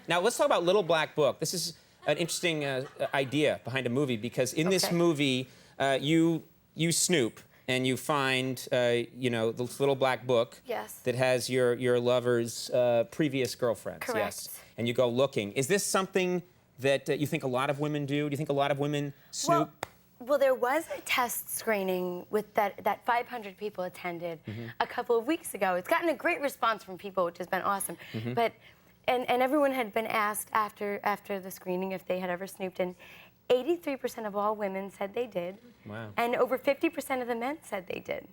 Now, let's talk about Little Black Book. This is an interesting idea behind a movie, because in this movie, you snoop and you find, you know, this little black book that has your lover's previous girlfriends. Correct. Yes. And you go looking. Is this something that you think a lot of women do? Do you think a lot of women snoop? Well, there was a test screening with that 500 people attended a couple of weeks ago. It's gotten a great response from people, which has been awesome. But and everyone had been asked after the screening if they had ever snooped, and 83% of all women said they did. Wow. And over 50% of the men said they did.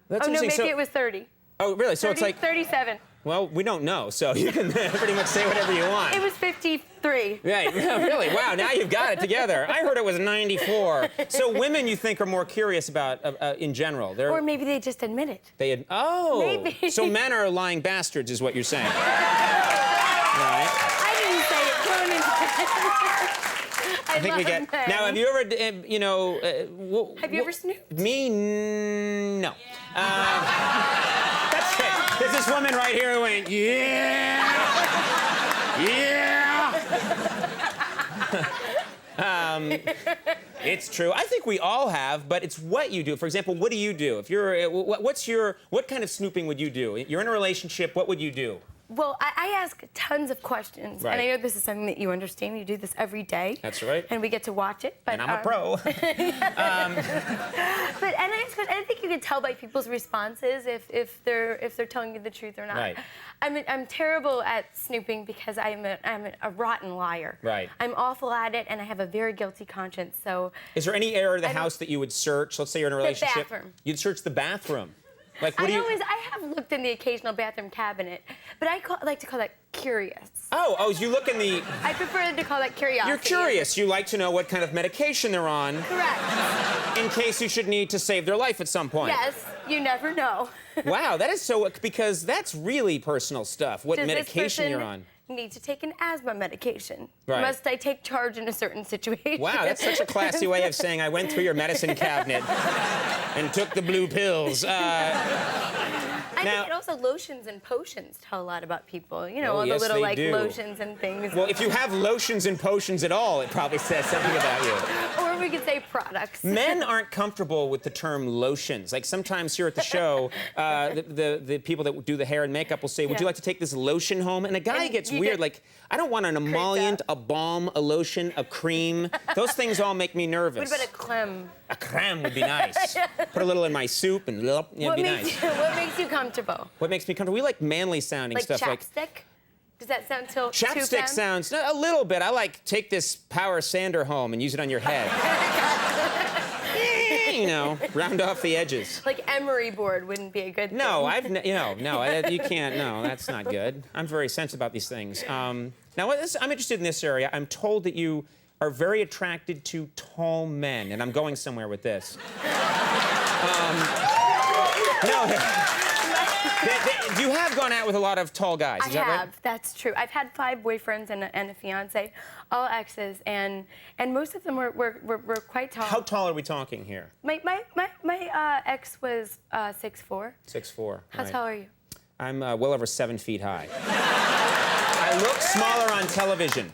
That's oh no, maybe so, it was 30. Oh, really? So 30, it's like 37. Well, we don't know, so you can pretty much say whatever you want. It was 53. Right, really? Wow, now you've got it together. I heard it was 94. So women, you think, are more curious about, in general. Or maybe they just admit it. Oh! Maybe. So men are lying bastards, is what you're saying. Right. I didn't say it, Conan. I think we get... men. Now, have you ever, you know... have you ever snooped? Me, no. That's it. There's this woman right here who went, yeah! Yeah! It's true. I think we all have, but it's what you do. For example, what do you do? If you're, what kind of snooping would you do? You're in a relationship, what would you do? Well, I ask tons of questions, and I know this is something that you understand. You do this every day. That's right. And we get to watch it. But, and I'm a pro. But I think you can tell by people's responses if they're telling you the truth or not. Right. I'm terrible at snooping because I'm a rotten liar. Right. I'm awful at it, and I have a very guilty conscience. So. Is there any area of the house that you would search? Let's say you're in a relationship. The bathroom. You'd search the bathroom. Like, what do you... I have looked in the occasional bathroom cabinet, but I like to call that curious. Oh, you look in the... I prefer to call that curiosity. You're curious. You like to know what kind of medication they're on. Correct. In case you should need to save their life at some point. Yes, you never know. Wow, that is so... Because that's really personal stuff, what medication you're on. Need to take an asthma medication. Right. Must I take charge in a certain situation? Wow, that's such a classy way of saying I went through your medicine cabinet and took the blue pills. I think also lotions and potions tell a lot about people. You know, all the little lotions and things. Well, if you have lotions and potions at all, it probably says something about you. Or we could say products. Men aren't comfortable with the term lotions. Like sometimes here at the show, the people that do the hair and makeup will say, would you like to take this lotion home? And a guy gets weird, like, I don't want an emollient, a balm, a lotion, a cream. Those things all make me nervous. What about a creme? A creme would be nice. Put a little in my soup and it'd be nice. What makes you comfortable? What makes me comfortable? We like manly sounding stuff. Like chapstick? Does that sound too Chapstick sounds a little bit. I like take this power sander home and use it on your head. You know, round off the edges. Like emery board wouldn't be a good thing. No, you can't. No, that's not good. I'm very sensitive about these things. Now, I'm interested in this area. I'm told that you are very attracted to tall men, and I'm going somewhere with this. You have gone out with a lot of tall guys, is that right? I have, that's true. I've had 5 boyfriends and a fiance, all exes, and most of them were quite tall. How tall are we talking here? My ex was 6'4". 6'4". How tall are you? I'm well over 7 feet high. I look smaller on television.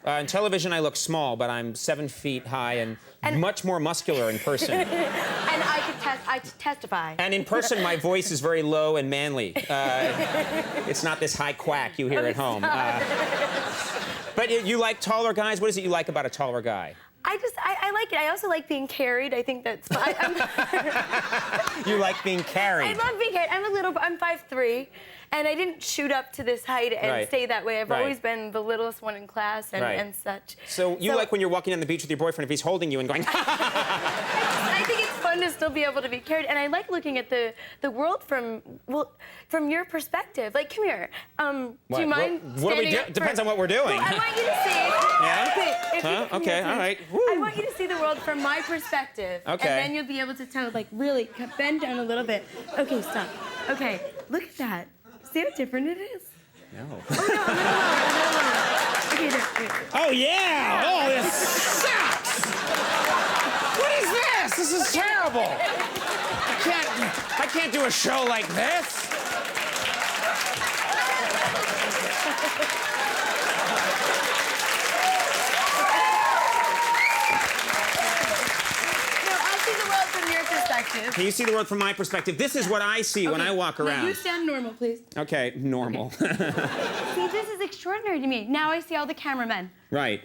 On television, I look small, but I'm 7 feet high and much more muscular in person. And I testify. And in person, my voice is very low and manly. It's not this high quack you hear at home. But you like taller guys? What is it you like about a taller guy? I like it. I also like being carried. I think that's fun. You like being carried? I love being carried. I'm 5'3", and I didn't shoot up to this height and stay that way. I've always been the littlest one in class and such. So you like when you're walking on the beach with your boyfriend, if he's holding you and going, I think it's fun to still be able to be carried, and I like looking at the world from your perspective. Like, come here. Do you mind? What do we do? Depends on what we're doing. Well, I want you to see. Yeah. Okay. All right. Woo. I want you to see the world from my perspective. Okay. And then you'll be able to tell, like, really bend down a little bit. Okay, stop. Okay, look at that. See how different it is? No. Oh, no, a little lower. Okay, there. Oh, yeah! Oh, this sucks! What is this? This is terrible. I can't do a show like this. perspective. Can you see the world from my perspective? This is what I see when I walk Now around. you stand normal, please. Okay, normal. See, this is extraordinary to me. Now I see all the cameramen. Right.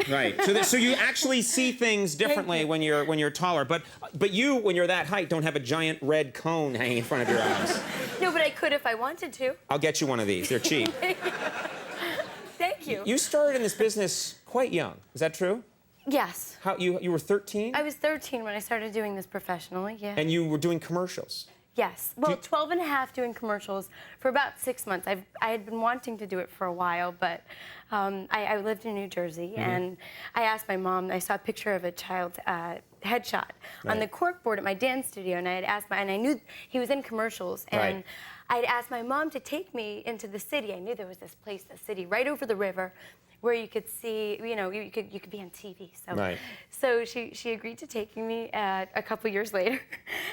So you actually see things differently when you're taller. But you, when you're that height, don't have a giant red cone hanging in front of your eyes. No, but I could if I wanted to. I'll get you one of these. They're cheap. Thank you. You started in this business quite young. Is that true? Yes. How you were 13? I was 13 when I started doing this professionally, yeah. And you were doing commercials. Yes. Well, 12 and a half doing commercials for about 6 months. I had been wanting to do it for a while, but I lived in New Jersey, and I asked my mom, I saw a picture of a child's headshot on the corkboard at my dance studio, and I had asked and I knew he was in commercials, and I'd asked my mom to take me into the city. I knew there was this place, a city right over the river, where you could see, you know, you could be on TV. So she agreed to taking me a couple years later,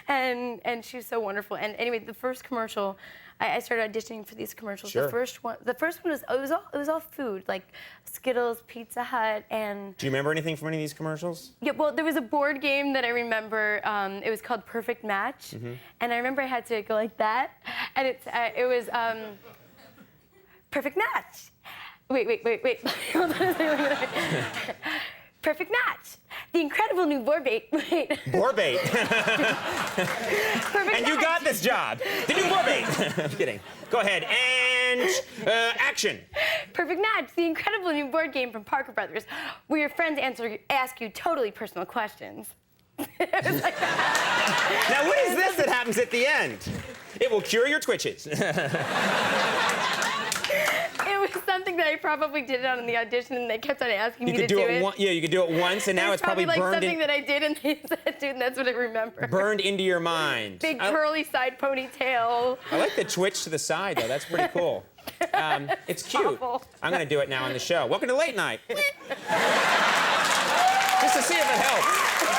and she was so wonderful. And anyway, the first commercial, I started auditioning for these commercials. Sure. The first one was it was all food, like Skittles, Pizza Hut, and. Do you remember anything from any of these commercials? Yeah, well, there was a board game that I remember. It was called Perfect Match, and I remember I had to go like that, and it was Perfect Match. Wait. Hold on a second. Perfect Match. The incredible new board bait. Wait. Board bait. Perfect And you match. got this job. The new board bait. I'm kidding. Go ahead. And action. Perfect Match. The incredible new board game from Parker Brothers, where your friends ask you totally personal questions. It was like that. Now, what is this that happens at the end? It will cure your twitches. It was something that I probably did on the audition, and they kept on asking me to do it. Yeah, you could do it once, and now it's probably like burned something that I did, and they said, dude, and that's what I remember. burned into your mind. Big curly side ponytail. I like the twitch to the side, though. That's pretty cool. It's cute. Awful. I'm going to do it now on the show. Welcome to Late Night. Just to see if it helps.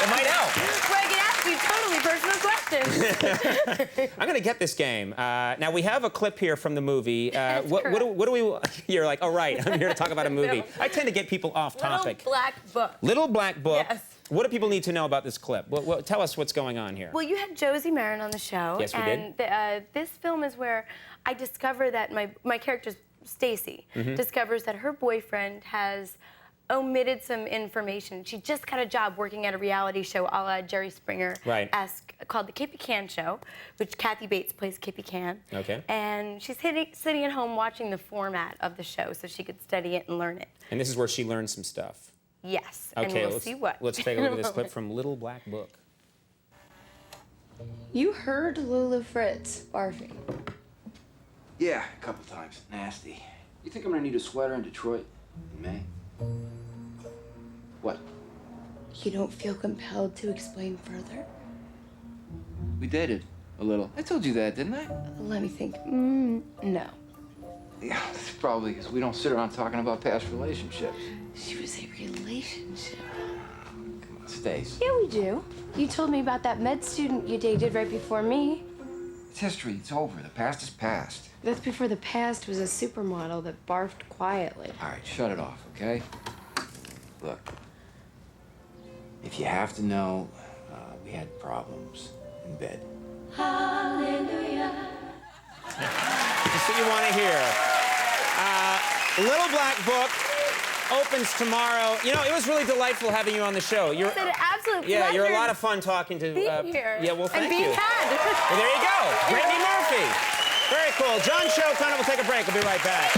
It might help. Where I can ask you totally personal questions. I'm going to get this game. Now, we have a clip here from the movie. What do we... You're like, oh, right, I'm here to talk about a movie. No. I tend to get people off topic. Little Black Book. Little Black Book. Yes. What do people need to know about this clip? Tell us what's going on here. Well, you had Josie Marin on the show. Yes, we did. And this film is where I discover that my character, Stacy, discovers that her boyfriend has omitted some information. She just got a job working at a reality show a la Jerry Springer-esque called The Kippy Can Show, which Kathy Bates plays Kippy Can. Okay. And she's sitting at home watching the format of the show so she could study it and learn it. And this is where she learns some stuff. Yes, Okay, and we'll see what. Let's take a look at this clip from Little Black Book. You heard Lulu Fritz barfing. Yeah, a couple times. Nasty. You think I'm gonna need a sweater in Detroit in May? What? You don't feel compelled to explain further? We dated a little. I told you that, didn't I? Let me think. No. Yeah, that's probably because we don't sit around talking about past relationships. She was a relationship. Come on, Stace. Yeah, we do. You told me about that med student you dated right before me. It's history. It's over. The past is past. That's before the past was a supermodel that barfed quietly. All right, shut it off, okay? Look, if you have to know, we had problems in bed. Hallelujah. Just what you want to hear. Little Black Book opens tomorrow. You know, it was really delightful having you on the show. It's an absolute pleasure. Yeah, you're a lot of fun talking to... being here. Yeah, well, thank and being you. had. Well, there you go. Brittany Murphy. Very cool. John Show, Conan will take a break. We'll be right back.